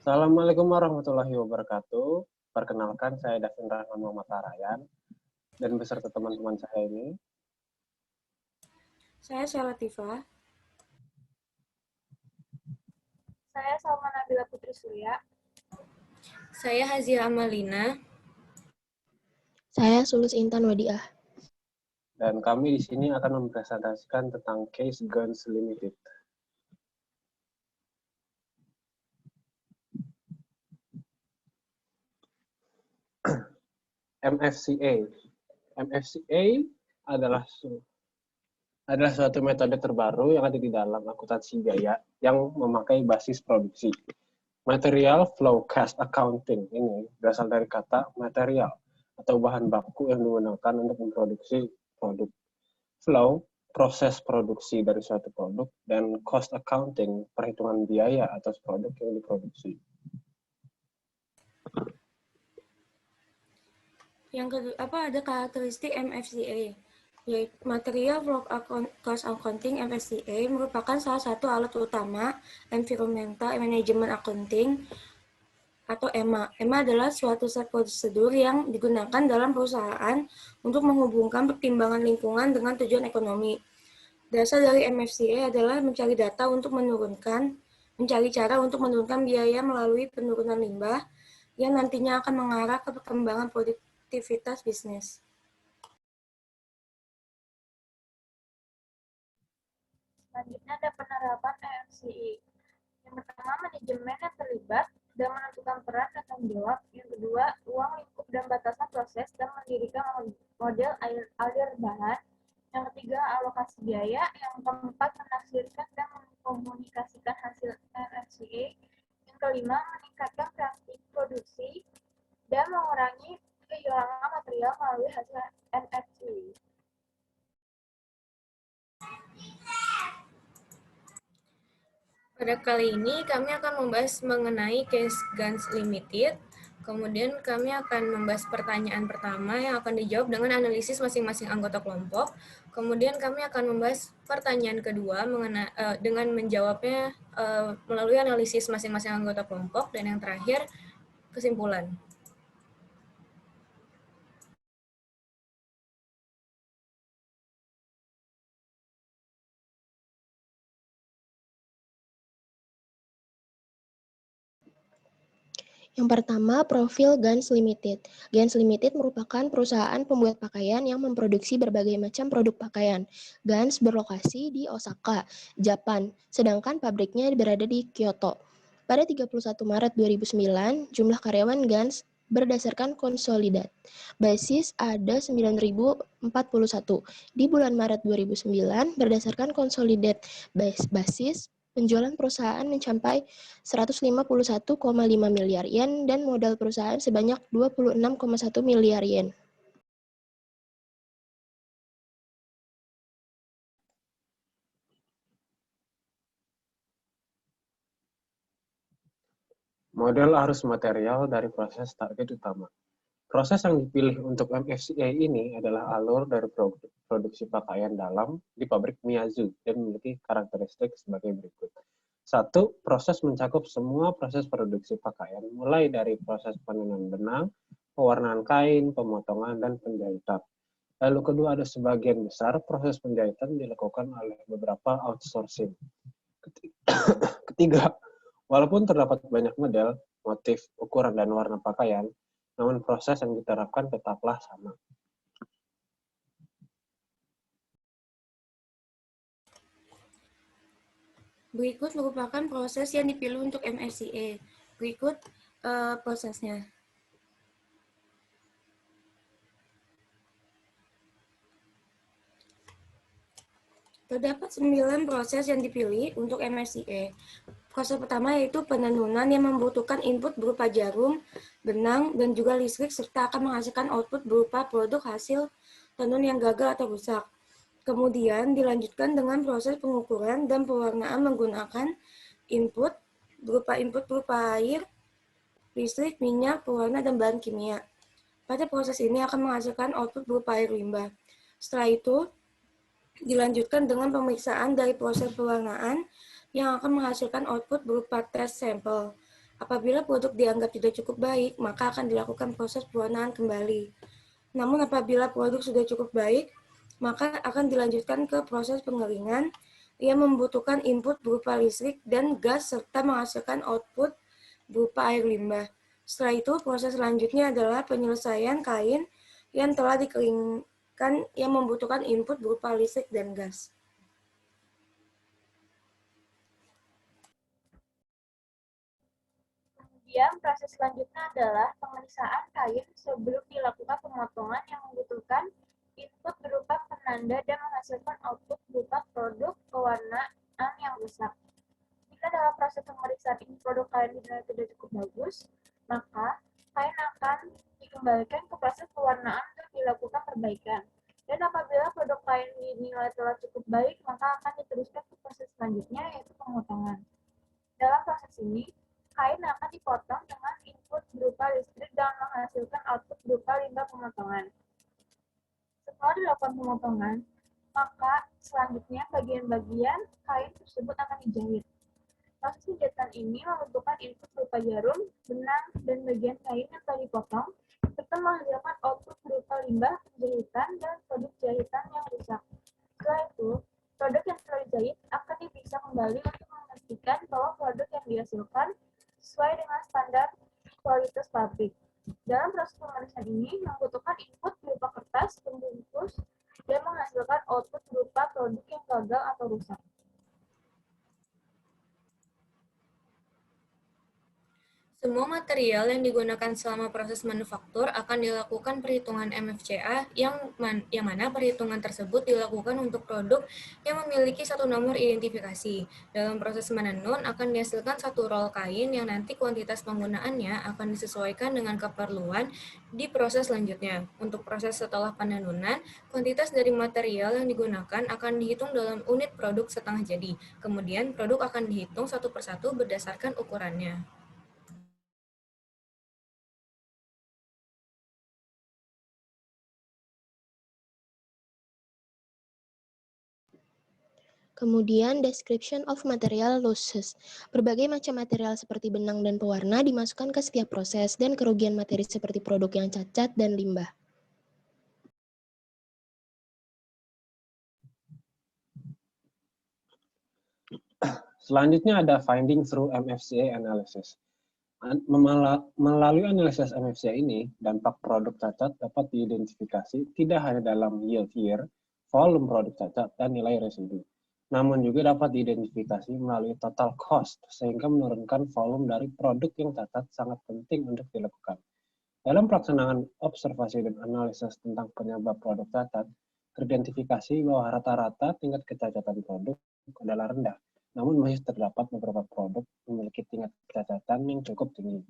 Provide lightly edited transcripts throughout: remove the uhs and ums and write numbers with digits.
Assalamualaikum warahmatullahi wabarakatuh. Perkenalkan, saya Davin Rahman Muhammad Tarayan, dan beserta teman-teman saya ini. Saya Syalatifah. Saya Salma Nabila Putri Surya. Saya Hazia Amalina. Saya Sulus Intan Wadiah. Dan kami di sini akan mempresentasikan tentang Case Guns Limited. MFCA. MFCA adalah suatu metode terbaru yang ada di dalam akuntansi biaya yang memakai basis produksi. Material Flow Cost Accounting ini berasal dari kata material atau bahan baku yang digunakan untuk memproduksi produk. Flow, proses produksi dari suatu produk, dan cost accounting, perhitungan biaya atas produk yang diproduksi. Yang kedua, ada karakteristik MFCA, yaitu Material Flow Cost Accounting. MFCA merupakan salah satu alat utama Environmental Management Accounting atau EMA. EMA adalah suatu set prosedur yang digunakan dalam perusahaan untuk menghubungkan pertimbangan lingkungan dengan tujuan ekonomi. Dasar dari MFCA adalah mencari cara untuk menurunkan biaya melalui penurunan limbah yang nantinya akan mengarah ke perkembangan produktivitas bisnis. Selanjutnya ada penerapan MFCA. Yang pertama, manajemen yang terlibat dan menentukan peran dan tanggung jawab. Yang kedua, ruang lingkup dan batasan proses dan mendirikan model alir bahan. Yang ketiga, alokasi biaya. Yang keempat, menafsirkan dan mengkomunikasikan hasil MFCA. Yang kelima, meningkatkan praktik produksi dan mengurangi kehilangan material melalui hasil MFCA. Pada kali ini kami akan membahas mengenai Case Guns Limited. Kemudian kami akan membahas pertanyaan pertama yang akan dijawab dengan analisis masing-masing anggota kelompok. Kemudian kami akan membahas pertanyaan kedua dengan menjawabnya melalui analisis masing-masing anggota kelompok. Dan yang terakhir, kesimpulan. Yang pertama, profil Guns Limited. Guns Limited merupakan perusahaan pembuat pakaian yang memproduksi berbagai macam produk pakaian. Guns berlokasi di Osaka, Jepang, sedangkan pabriknya berada di Kyoto. Pada 31 Maret 2009, jumlah karyawan Guns berdasarkan konsolidat basis ada 9.041. Di bulan Maret 2009, berdasarkan konsolidat basis penjualan perusahaan mencapai 151,5 miliar yen dan modal perusahaan sebanyak 26,1 miliar yen. Model arus material dari proses target utama. Proses yang dipilih untuk MFCA ini adalah alur dari produksi pakaian dalam di pabrik Miyazu dan memiliki karakteristik sebagai berikut. 1. Proses mencakup semua proses produksi pakaian, mulai dari proses penenunan benang, pewarnaan kain, pemotongan, dan penjahitan. Lalu kedua, ada sebagian besar proses penjahitan dilakukan oleh beberapa outsourcing. Ketiga, walaupun terdapat banyak model, motif, ukuran, dan warna pakaian, namun proses yang diterapkan tetaplah sama. Berikut merupakan proses yang dipilih untuk MFCA. Berikut prosesnya. Terdapat 9 proses yang dipilih untuk MFCA. Proses pertama yaitu penenunan yang membutuhkan input berupa jarum, benang, dan juga listrik, serta akan menghasilkan output berupa produk hasil tenun yang gagal atau rusak. Kemudian dilanjutkan dengan proses pengukuran dan pewarnaan menggunakan input berupa air, listrik, minyak, pewarna, dan bahan kimia. Pada proses ini akan menghasilkan output berupa air limbah. Setelah itu, dilanjutkan dengan pemeriksaan dari proses pewarnaan yang akan menghasilkan output berupa tes sampel. Apabila produk dianggap tidak cukup baik, maka akan dilakukan proses pewarnaan kembali. Namun apabila produk sudah cukup baik, maka akan dilanjutkan ke proses pengeringan yang membutuhkan input berupa listrik dan gas serta menghasilkan output berupa air limbah. Setelah itu, proses selanjutnya adalah penyelesaian kain yang telah dikeringkan yang membutuhkan input berupa listrik dan gas. Kemudian proses selanjutnya adalah pemeriksaan kain sebelum dilakukan pemotongan yang membutuhkan input berupa penanda dan menghasilkan output berupa produk pewarnaan yang rusak. Jika dalam proses pemeriksaan ini produk kain dinilai tidak cukup bagus, maka kain akan dikembalikan ke proses pewarnaan untuk dilakukan perbaikan. Dan apabila produk kain dinilai telah cukup baik, maka akan diteruskan ke proses selanjutnya, yaitu pemotongan. Dalam proses ini, kain akan dipotong dengan input berupa listrik dan menghasilkan output berupa limbah pemotongan. Setelah dilakukan pemotongan, maka selanjutnya bagian-bagian kain tersebut akan dijahit. Proses penjahitan ini membutuhkan input berupa jarum, benang, dan bagian kain yang telah dipotong, serta menghasilkan output berupa limbah penjahitan dan produk jahitan yang rusak. Setelah itu, produk yang telah dijahit akan diperiksa kembali untuk memastikan bahwa produk yang dihasilkan sesuai dengan standar kualitas pabrik. Dalam proses pemeriksaan ini membutuhkan input berupa kertas, pembungkus, dan menghasilkan output berupa produk yang gagal atau rusak. Semua material yang digunakan selama proses manufaktur akan dilakukan perhitungan MFCA yang mana perhitungan tersebut dilakukan untuk produk yang memiliki satu nomor identifikasi. Dalam proses menenun akan dihasilkan satu rol kain yang nanti kuantitas penggunaannya akan disesuaikan dengan keperluan di proses selanjutnya. Untuk proses setelah penenunan, kuantitas dari material yang digunakan akan dihitung dalam unit produk setengah jadi. Kemudian produk akan dihitung satu persatu berdasarkan ukurannya. Kemudian, description of material losses. Berbagai macam material seperti benang dan pewarna dimasukkan ke setiap proses dan kerugian materi seperti produk yang cacat dan limbah. Selanjutnya ada finding through MFCA analysis. Melalui analisis MFCA ini, dampak produk cacat dapat diidentifikasi tidak hanya dalam yield year, volume produk cacat, dan nilai residu, namun juga dapat diidentifikasi melalui total cost, sehingga menurunkan volume dari produk yang cacat sangat penting untuk dilakukan. Dalam pelaksanaan observasi dan analisis tentang penyebab produk cacat, teridentifikasi bahwa rata-rata tingkat kecacatan produk adalah rendah, namun masih terdapat beberapa produk memiliki tingkat kecacatan yang cukup tinggi.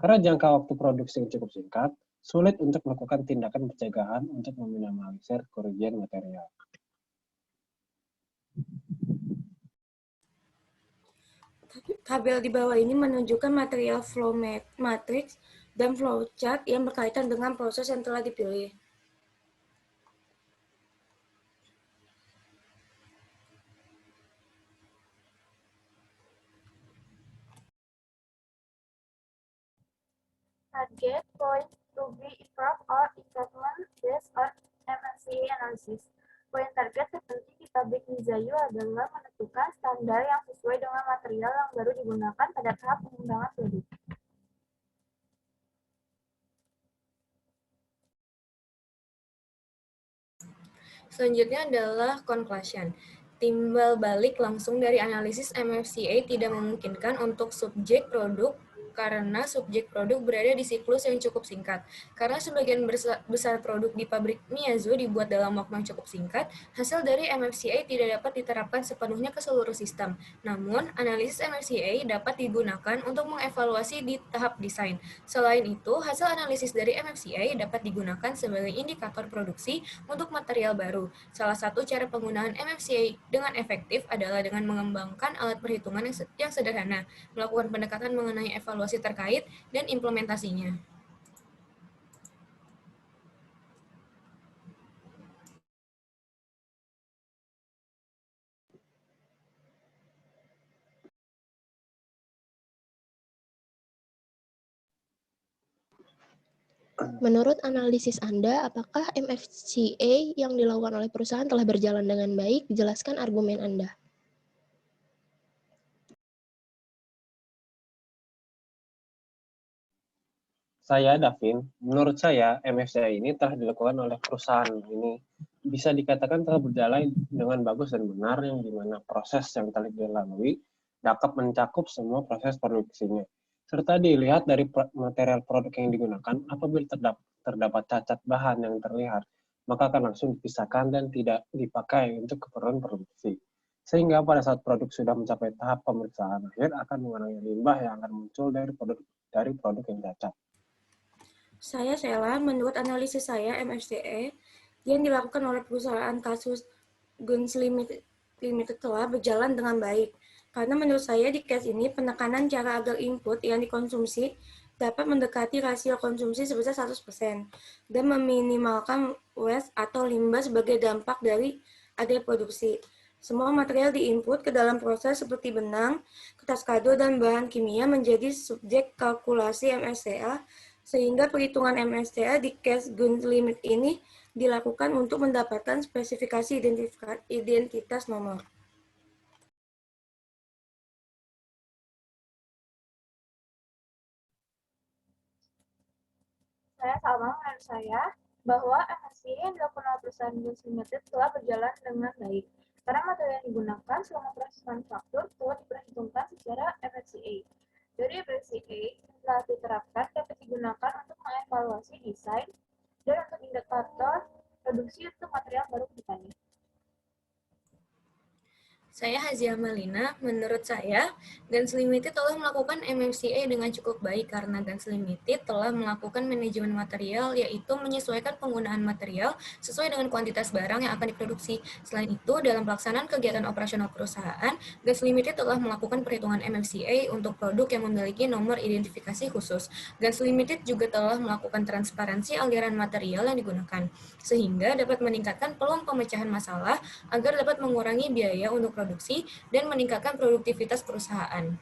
Karena jangka waktu produksi yang cukup singkat, sulit untuk melakukan tindakan pencegahan untuk meminimalisir kerugian material. Tabel di bawah ini menunjukkan material flow matrix dan flowchart yang berkaitan dengan proses yang telah dipilih. Target point to be improved or improvement based on MFCA analysis. Poin target terpenting di pabrik Mizayu adalah menentukan standar yang sesuai dengan material yang baru digunakan pada tahap pengembangan produk. Selanjutnya adalah conclusion. Timbal balik langsung dari analisis MFCA tidak memungkinkan untuk subjek produk karena subjek produk berada di siklus yang cukup singkat. Karena sebagian besar produk di pabrik Miyazu dibuat dalam waktu yang cukup singkat, hasil dari MFCA tidak dapat diterapkan sepenuhnya ke seluruh sistem. Namun, analisis MFCA dapat digunakan untuk mengevaluasi di tahap desain. Selain itu, hasil analisis dari MFCA dapat digunakan sebagai indikator produksi untuk material baru. Salah satu cara penggunaan MFCA dengan efektif adalah dengan mengembangkan alat perhitungan yang sederhana, melakukan pendekatan mengenai evaluasi terkait, dan implementasinya. Menurut analisis Anda, apakah MFCA yang dilakukan oleh perusahaan telah berjalan dengan baik? Jelaskan argumen Anda. Saya, Davin, menurut saya MFCA ini telah dilakukan oleh perusahaan ini bisa dikatakan telah berjalan dengan bagus dan benar, yang dimana proses yang telah dilalui dapat mencakup semua proses produksinya. Serta dilihat dari material produk yang digunakan, apabila terdapat cacat bahan yang terlihat, maka akan langsung dipisahkan dan tidak dipakai untuk keperluan produksi. Sehingga pada saat produk sudah mencapai tahap pemeriksaan akhir, akan mengurangi limbah yang akan muncul dari produk yang cacat. Saya Sheila, menurut analisis saya, MFCE yang dilakukan oleh perusahaan kasus Guns Limited telah berjalan dengan baik. Karena menurut saya di case ini penekanan cara agar input yang dikonsumsi dapat mendekati rasio konsumsi sebesar 100% dan meminimalkan waste atau limbah sebagai dampak dari adanya produksi. Semua material diinput ke dalam proses seperti benang, kertas kado, dan bahan kimia menjadi subjek kalkulasi MSCA, sehingga perhitungan MSCA di case Guns Limit ini dilakukan untuk mendapatkan spesifikasi identitas nomor. Menurut saya bahwa MSCA yang dilakukan oleh perusahaan Guns Limited telah berjalan dengan baik. Karena materi yang digunakan selama proses manufaktur telah diperhitungkan secara MSCA. Dari MSCA yang telah diterapkan dapat digunakan untuk mengevaluasi desain dan untuk indikator produksi untuk material baru ke depannya. Saya Hazia Malina, menurut saya, Guns Limited telah melakukan MFCA dengan cukup baik karena Guns Limited telah melakukan manajemen material, yaitu menyesuaikan penggunaan material sesuai dengan kuantitas barang yang akan diproduksi. Selain itu, dalam pelaksanaan kegiatan operasional perusahaan, Guns Limited telah melakukan perhitungan MFCA untuk produk yang memiliki nomor identifikasi khusus. Guns Limited juga telah melakukan transparansi aliran material yang digunakan, sehingga dapat meningkatkan peluang pemecahan masalah agar dapat mengurangi biaya untuk produksi dan meningkatkan produktivitas perusahaan.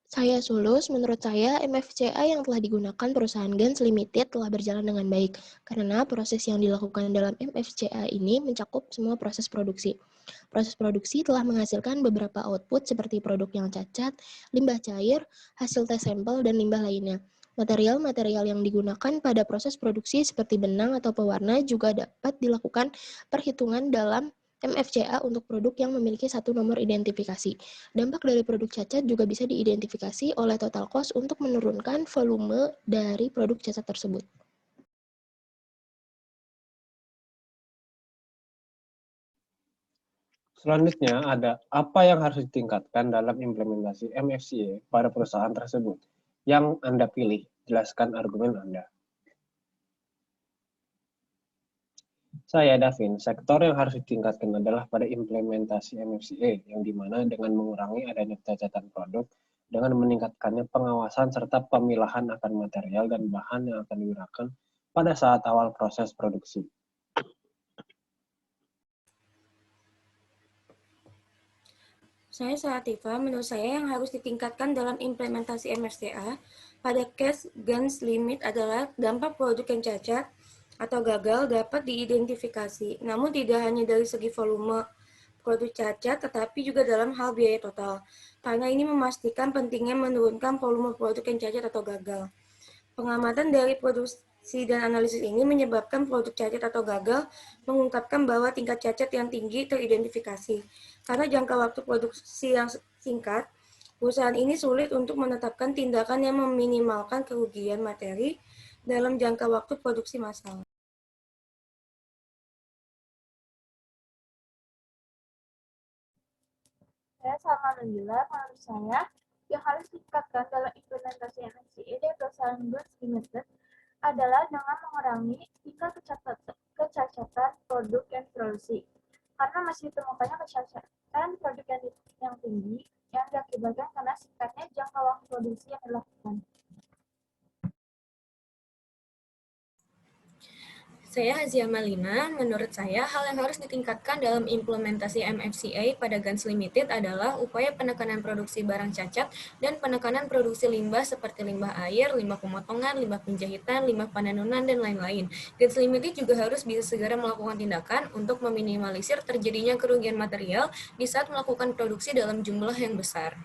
Saya Sulus, menurut saya MFCA yang telah digunakan perusahaan Guns Limited telah berjalan dengan baik karena proses yang dilakukan dalam MFCA ini mencakup semua proses produksi. Proses produksi telah menghasilkan beberapa output seperti produk yang cacat, limbah cair, hasil tes sampel, dan limbah lainnya. Material-material yang digunakan pada proses produksi seperti benang atau pewarna juga dapat dilakukan perhitungan dalam MFCA untuk produk yang memiliki satu nomor identifikasi. Dampak dari produk cacat juga bisa diidentifikasi oleh total cost untuk menurunkan volume dari produk cacat tersebut. Selanjutnya ada apa yang harus ditingkatkan dalam implementasi MFCA pada perusahaan tersebut yang Anda pilih. Jelaskan argumen Anda. Saya, Davin, sektor yang harus ditingkatkan adalah pada implementasi MFCA, yang dimana dengan mengurangi adanya kecacatan produk, dengan meningkatkannya pengawasan serta pemilahan akan material dan bahan yang akan digunakan pada saat awal proses produksi. Saya Salativa, menurut saya yang harus ditingkatkan dalam implementasi MFCA pada case Guns Limit adalah dampak produk yang cacat atau gagal dapat diidentifikasi, namun tidak hanya dari segi volume produk cacat, tetapi juga dalam hal biaya total. Karena ini memastikan pentingnya menurunkan volume produk yang cacat atau gagal. Pengamatan dari produksi dan analisis ini menyebabkan produk cacat atau gagal mengungkapkan bahwa tingkat cacat yang tinggi teridentifikasi. Karena jangka waktu produksi yang singkat, perusahaan ini sulit untuk menetapkan tindakan yang meminimalkan kerugian materi dalam jangka waktu produksi massal. Saya sama menjelaskan, menurut saya yang harus ditingkatkan dalam implementasi MFCA dari perusahaan Guns Limited adalah dengan mengurangi tingkat kecacatan produk yang diproduksi. Karena masih ditemukannya kecacatan produk yang tinggi yang diakibatkan karena singkatnya jangka waktu produksi yang dilakukan. Saya Hazia Malina, menurut saya hal yang harus ditingkatkan dalam implementasi MFCA pada Gans Limited adalah upaya penekanan produksi barang cacat dan penekanan produksi limbah seperti limbah air, limbah pemotongan, limbah penjahitan, limbah penanunan, dan lain-lain. Gans Limited juga harus bisa segera melakukan tindakan untuk meminimalisir terjadinya kerugian material di saat melakukan produksi dalam jumlah yang besar.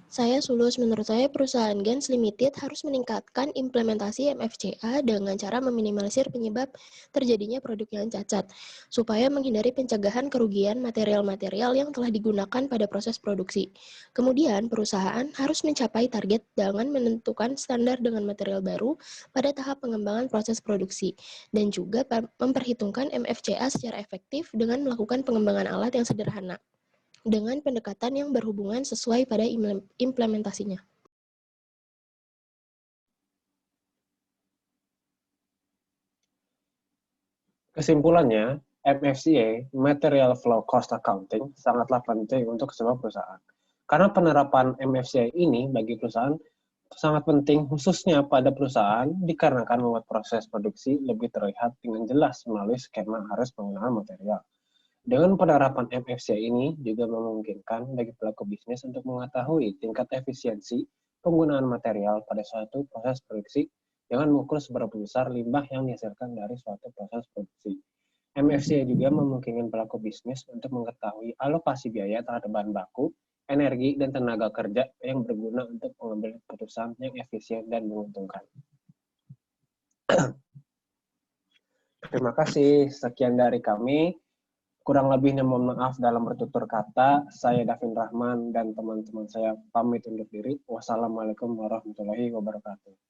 Saya Sulus, menurut saya perusahaan Gans Limited harus meningkatkan implementasi MFCA dengan cara meminimalisir penyebab terjadinya produk yang cacat, supaya menghindari pencegahan kerugian material-material yang telah digunakan pada proses produksi. Kemudian, perusahaan harus mencapai target dengan menentukan standar dengan material baru pada tahap pengembangan proses produksi, dan juga memperhitungkan MFCA secara efektif dengan melakukan pengembangan alat yang sederhana dengan pendekatan yang berhubungan sesuai pada implementasinya. Kesimpulannya, MFCA, Material Flow Cost Accounting, sangatlah penting untuk sebuah perusahaan. Karena penerapan MFCA ini bagi perusahaan sangat penting, khususnya pada perusahaan, dikarenakan membuat proses produksi lebih terlihat dengan jelas melalui skema arus penggunaan material. Dengan penerapan MFCA ini juga memungkinkan bagi pelaku bisnis untuk mengetahui tingkat efisiensi penggunaan material pada suatu proses produksi dengan mengukur seberapa besar limbah yang dihasilkan dari suatu proses produksi. MFCA juga memungkinkan pelaku bisnis untuk mengetahui alokasi biaya terhadap bahan baku, energi, dan tenaga kerja yang berguna untuk mengambil keputusan yang efisien dan menguntungkan. Terima kasih, sekian dari kami. Kurang lebihnya mohon maaf dalam bertutur kata. Saya Davin Rahman dan teman-teman saya pamit undur diri. Wassalamualaikum warahmatullahi wabarakatuh.